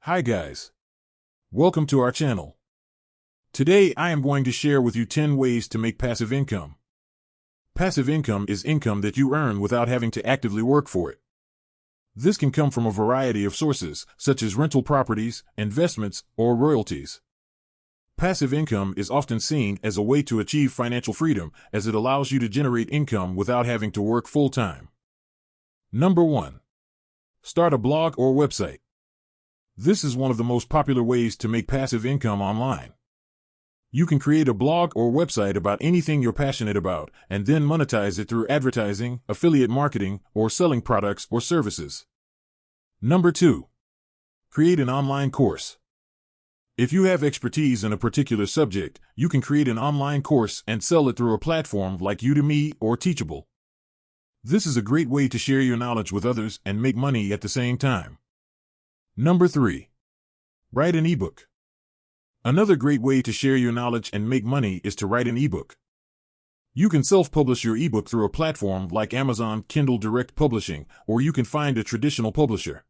Hi guys. Welcome to our channel. Today I am going to share with you 10 ways to make passive income. Passive income is income that you earn without having to actively work for it. This can come from a variety of sources, such as rental properties, investments, or royalties. Passive income is often seen as a way to achieve financial freedom, as it allows you to generate income without having to work full-time. Number 1. Start a blog or website. This is one of the most popular ways to make passive income online. You can create a blog or website about anything you're passionate about, and then monetize it through advertising, affiliate marketing, or selling products or services. Number 2. Create an online course. If you have expertise in a particular subject, you can create an online course and sell it through a platform like Udemy or Teachable. This is a great way to share your knowledge with others and make money at the same time. Number 3. Write an ebook. Another great way to share your knowledge and make money is to write an ebook. You can self-publish your ebook through a platform like Amazon Kindle Direct Publishing, or you can find a traditional publisher.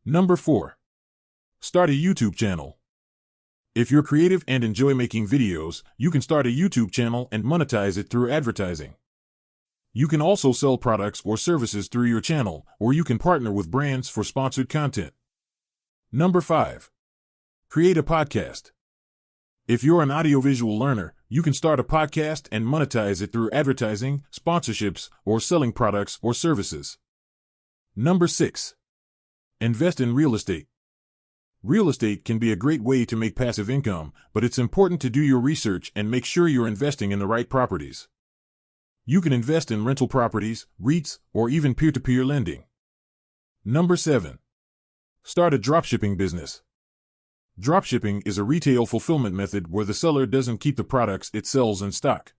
Number 4. Start a YouTube channel. If you're creative and enjoy making videos, you can start a YouTube channel and monetize it through advertising. You can also sell products or services through your channel, or you can partner with brands for sponsored content. Number 5. Create a podcast. If you're an audiovisual learner, you can start a podcast and monetize it through advertising, sponsorships, or selling products or services. Number 6. Invest in real estate. Real estate can be a great way to make passive income, but it's important to do your research and make sure you're investing in the right properties. You can invest in rental properties, REITs, or even peer-to-peer lending. Number 7. Start a dropshipping business. Dropshipping is a retail fulfillment method where the seller doesn't keep the products it sells in stock.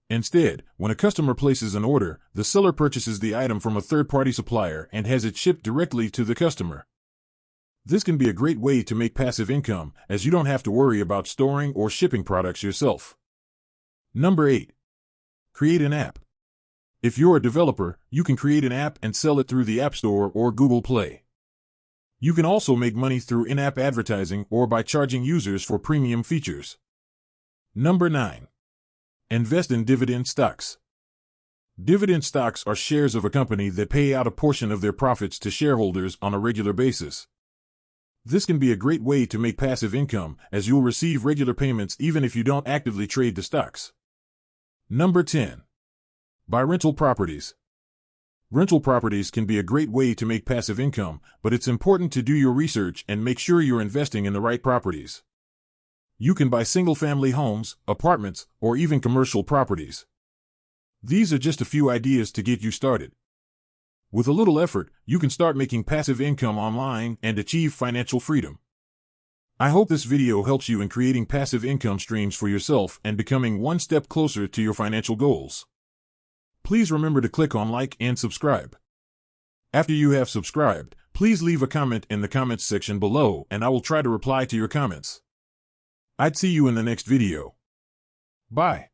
Instead, when a customer places an order, the seller purchases the item from a third-party supplier and has it shipped directly to the customer. This can be a great way to make passive income, as you don't have to worry about storing or shipping products yourself. Number 8. Create an app. If you're a developer, you can create an app and sell it through the App Store or Google Play. You can also make money through in-app advertising or by charging users for premium features. Number 9. Invest in dividend stocks. Dividend stocks are shares of a company that pay out a portion of their profits to shareholders on a regular basis. This can be a great way to make passive income, as you'll receive regular payments even if you don't actively trade the stocks. Number 10. Buy rental properties. Rental properties can be a great way to make passive income, but it's important to do your research and make sure you're investing in the right properties. You can buy single-family homes, apartments, or even commercial properties. These are just a few ideas to get you started. With a little effort, you can start making passive income online and achieve financial freedom. I hope this video helps you in creating passive income streams for yourself and becoming one step closer to your financial goals. Please remember to click on like and subscribe. After you have subscribed, please leave a comment in the comments section below and I will try to reply to your comments. I'd see you in the next video. Bye.